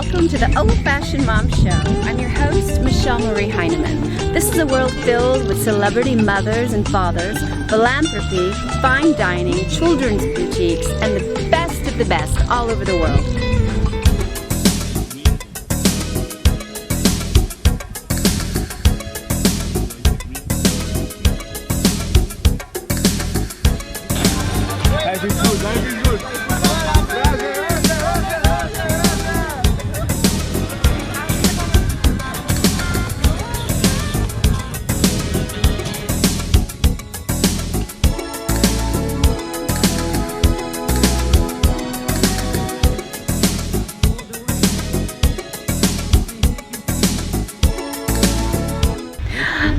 welcome to the Old-Fashioned Mom Show. I'm your host, Michelle Marie Heinemann. This is a world filled with celebrity mothers and fathers, philanthropy, fine dining, children's boutiques, and the best of the best all over the world. Life is good, life is good.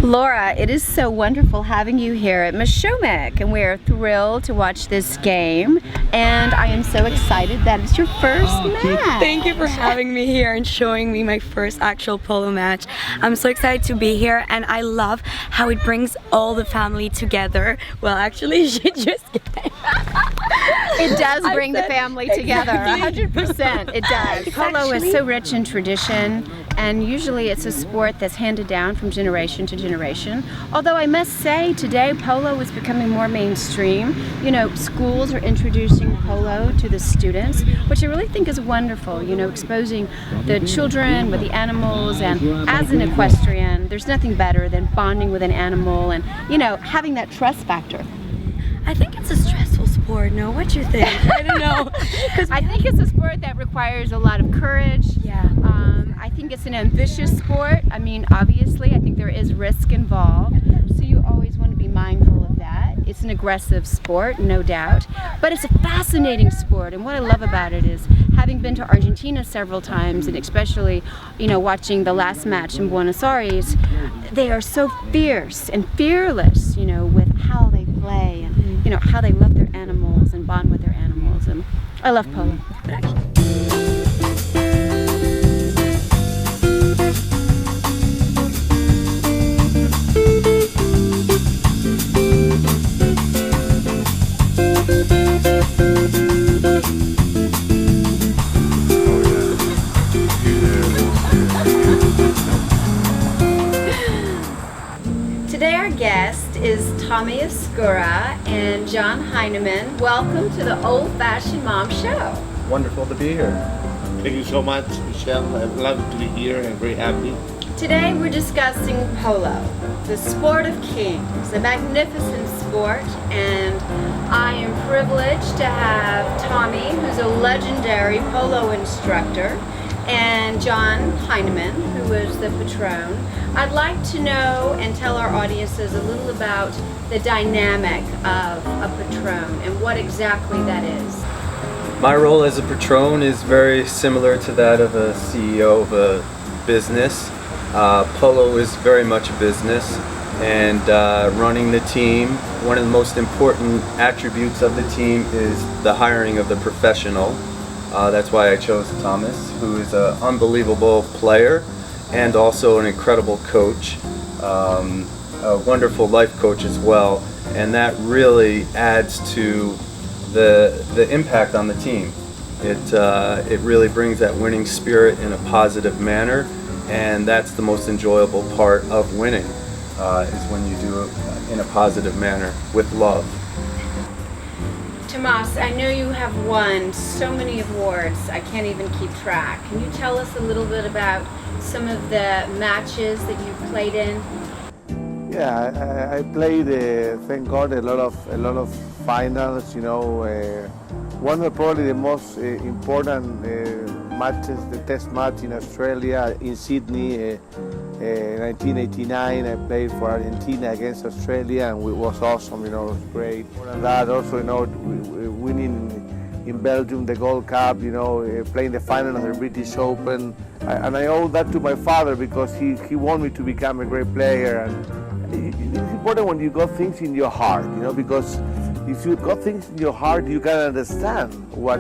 Laura, it is so wonderful having you here at Mishomek, and we are thrilled to watch this game, and I am so excited that it's your first match. Thank you for having me here and showing me my first actual polo match. I'm so excited to be here, and I love how it brings all the family together. Well, actually, she just It does bring the family together, 100%. It does. Polo is so rich in tradition, and usually it's a sport that's handed down from generation to generation. Although I must say, today polo is becoming more mainstream. You know, schools are introducing polo to the students, which I really think is wonderful. You know, exposing the children with the animals, and as an equestrian, there's nothing better than bonding with an animal and, you know, having that trust factor. I think it's a stressful sport. No, what you think? I don't know. I think it's a sport that requires a lot of courage. Yeah. I think it's an ambitious sport. I mean, obviously, I think there is risk involved, so you always want to be mindful of that. It's an aggressive sport, no doubt, but it's a fascinating sport, and what I love about it is, having been to Argentina several times, and especially, you know, watching the last match in Buenos Aires, they are so fierce and fearless, you know, with how they play and, you know, how they love their animals and bond with their animals, and I love polo. Today our guest is Tomas Ezcurra and Jon Heinemann. Welcome to the Old-Fashioned Mom Show. Wonderful to be here. Thank you so much, Michelle. I'm glad to be here and very happy. Today we're discussing polo, the sport of kings, a magnificent sport, and I am privileged to have Tommy, who's a legendary polo instructor, and Jon Heinemann, who is the patron. I'd like to know and tell our audiences a little about the dynamic of a patron and what exactly that is. My role as a patron is very similar to that of a CEO of a business. Polo is very much a business, and running the team, one of the most important attributes of the team is the hiring of the professional. That's why I chose Tomas, who is an unbelievable player and also an incredible coach, a wonderful life coach as well, and that really adds to the impact on the team. It really brings that winning spirit in a positive manner, and that's the most enjoyable part of winning, is when you do it in a positive manner with love. Tomas, I know you have won so many awards, I can't even keep track. Can you tell us a little bit about some of the matches that you've played in? Yeah, I played, thank God, a lot of finals. You know, one of probably the most important matches, the Test match in Australia, in Sydney, 1989. I played for Argentina against Australia, and it was awesome. You know, it was great. More than that, also, you know, winning in Belgium the Gold Cup. You know, playing the final of the British Open, and I owe that to my father because he wanted me to become a great player. And it's important when you got things in your heart, you know, because if you got things in your heart, you can understand what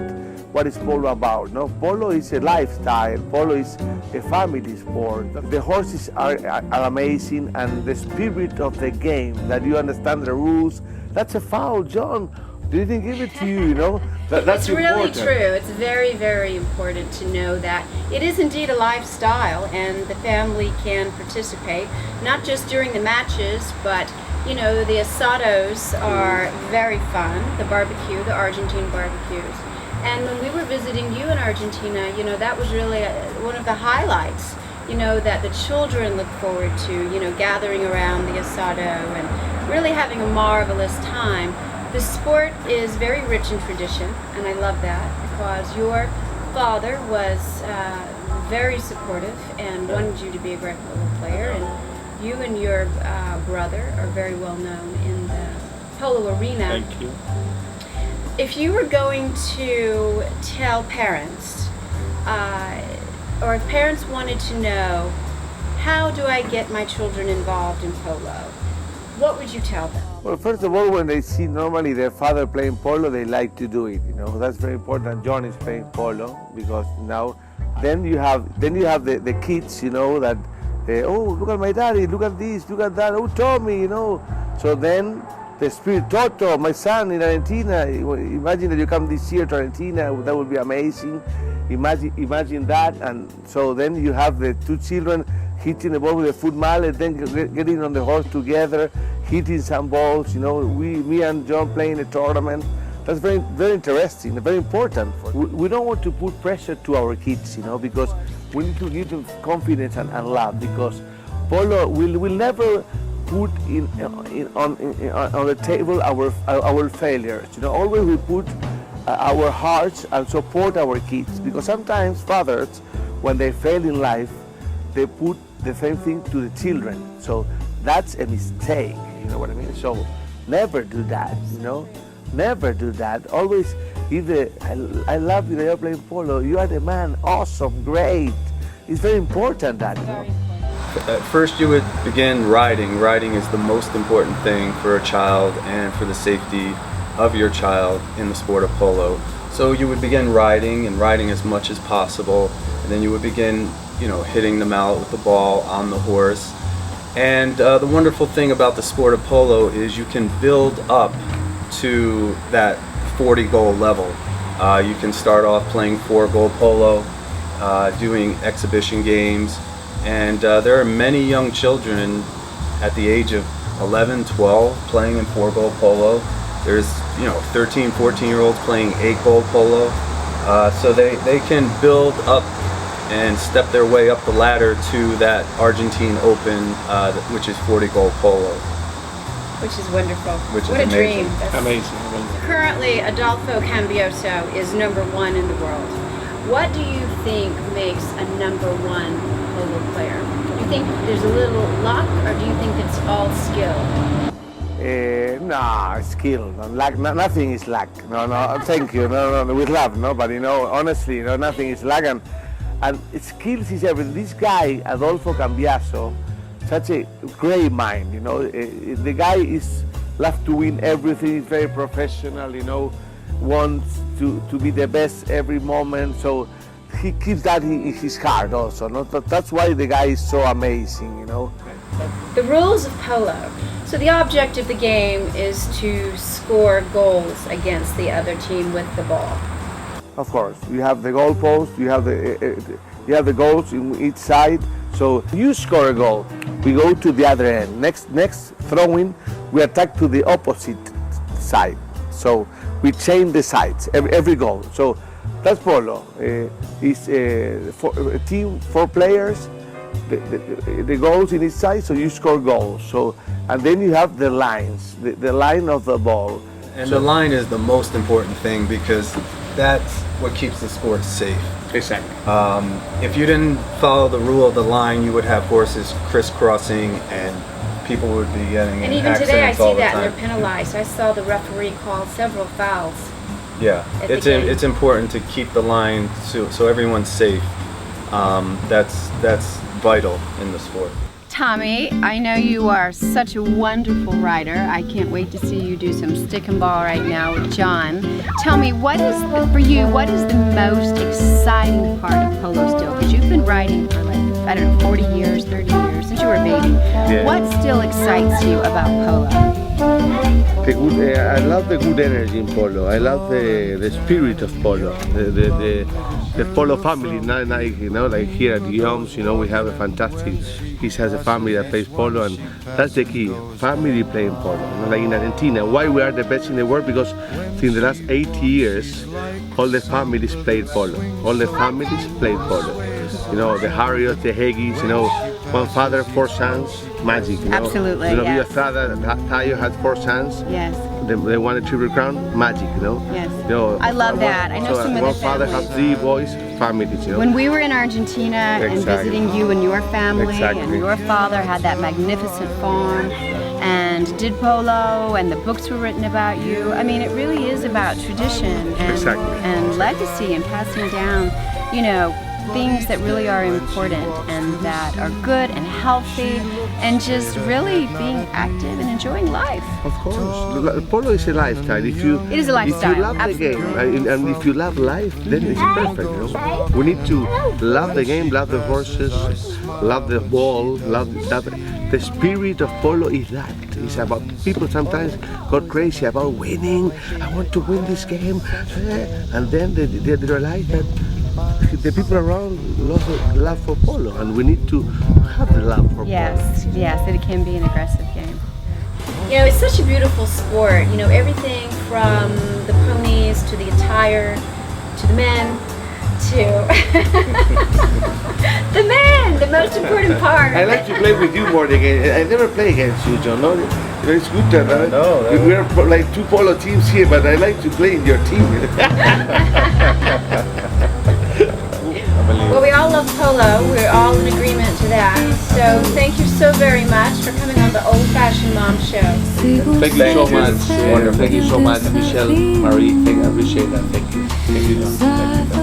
is polo about. No, polo is a lifestyle. Polo is a family sport. The horses are amazing, and the spirit of the game, that you understand the rules. That's a foul, John. Didn't give it to you, you know. That's It's really important. true. It's very, very important to know that it is indeed a lifestyle, and the family can participate, not just during the matches, but you know, the asados are very fun, the barbecue, the Argentine barbecues. And when we were visiting you in Argentina, you know, that was really one of the highlights, you know, that the children look forward to, you know, gathering around the asado and really having a marvelous time. The sport is very rich in tradition, and I love that because your father was very supportive and wanted you to be a great polo player, and you and your brother are very well known in the polo arena. Thank you. If you were going to tell parents, or if parents wanted to know, how do I get my children involved in polo, what would you tell them? Well, first of all, when they see normally their father playing polo, they like to do it. You know, that's very important. Jon is playing polo because now, then you have the kids. You know that, oh, look at my daddy, look at this, look at that. Oh, Tommy, you know. So then the spirit Toto, my son in Argentina. Imagine that you come this year to Argentina. That would be amazing. Imagine that. And so then you have the two children hitting the ball with a foot mallet, then getting on the horse together, hitting some balls. You know, me and Jon playing a tournament. That's very, very interesting, very important. We don't want to put pressure to our kids, you know, because we need to give them confidence and love. Because polo will never put on the table our failures. You know, always we put our hearts and support our kids. Because sometimes fathers, when they fail in life, they put the same thing to the children. So that's a mistake, you know what I mean? So never do that, you know? Never do that. Always give I love you that you're playing polo. You are the man, awesome, great. It's very important that, you know? At first you would begin riding. Riding is the most important thing for a child and for the safety of your child in the sport of polo. So you would begin riding and riding as much as possible, and then you would begin, you know, hitting them out with the ball on the horse. And the wonderful thing about the sport of polo is you can build up to that 40-goal level. You can start off playing 4-goal polo, doing exhibition games, and there are many young children at the age of 11, 12 playing in 4-goal polo. There's, you know, 13, 14-year-olds playing 8-goal polo. So they can build up and step their way up the ladder to that Argentine Open, which is 40-goal polo. Which is wonderful. Which is what a amazing. dream. That's Amazing. Currently, Adolfo Cambioso is #1 in the world. What do you think makes a #1 polo player? Do you think there's a little luck, or do you think it's all skill? Nah, skill. No, luck. Nothing is luck. No. Thank you. No. With love, no. But you know, honestly, you know, nothing is luck, and skills is everything. This guy, Adolfo Cambioso, such a great mind. You know, the guy loves to win everything. He's very professional. You know, wants to be the best every moment. So he keeps that in his heart also. No? That's why the guy is so amazing. You know. The rules of polo. So the object of the game is to score goals against the other team with the ball. Of course, you have the goal post, you have the goals in each side. So you score a goal, we go to the other end. Next throwing, we attack to the opposite side. So we change the sides every goal. So that's polo. It's a team, 4 players. The goals in each side, so you score goals. So, and then you have the lines, the line of the ball. And the line is the most important thing because that's what keeps the sport safe. Exactly. If you didn't follow the rule of the line, you would have horses crisscrossing and people would be getting And in even today I accidents all see the that and time. they're penalized. I saw the referee call several fouls. Yeah, at the game. it's important to keep the line so everyone's safe. That's vital in the sport. Tommy, I know you are such a wonderful rider. I can't wait to see you do some stick and ball right now with Jon. Tell me, what is the most exciting part of polo still? Because you've been riding for 40 years, 30 years, since you were a baby. Yeah. What still excites you about polo? I love the good energy in polo. I love the spirit of polo, the polo family. Not like, like here at Guillaume's, we have a fantastic. He has a family that plays polo, and that's the key. Family playing polo. Like in Argentina, why we are the best in the world? Because in the last 80 years, all the families played polo. All the families played polo. The Harrios, the Heggies, one father, 4 sons, magic. Absolutely, yes. Tayo had 4 sons. Yes. They won a triple crown, magic, Yes. I love that. I know some of the one father families. has 3 boys, families, When we were in Argentina and Exactly. visiting you and your family, Exactly. and your father had that magnificent farm and did polo, and the books were written about you. I mean, it really is about tradition and, Exactly. and legacy and passing down, things that really are important and that are good and healthy, and just really being active and enjoying life. Of course, polo is a lifestyle. If you It is a lifestyle, if you love absolutely. the game, and if you love life, then it's perfect. We need to love the game, love the horses, love the ball, love the spirit of polo is that. It's about people sometimes got crazy about winning. I want to win this game, and then they realize that the people around lost the love for polo, and we need to have the love for polo. Yes, that it can be an aggressive game. It's such a beautiful sport. Everything from the ponies to the attire to the men to the men, the most important part. I like to play with you more than against. I never play against you, John. No, it's good that we're like 2 polo teams here, but I like to play in your team. Well, we all love polo. We're all in agreement to that. So thank you so very much for coming on the Old Fashioned Mom Show. Thank you so much. Wonderful. Thank you so much, Michelle, Marie. I appreciate that. Thank you. Thank you, John. Thank you.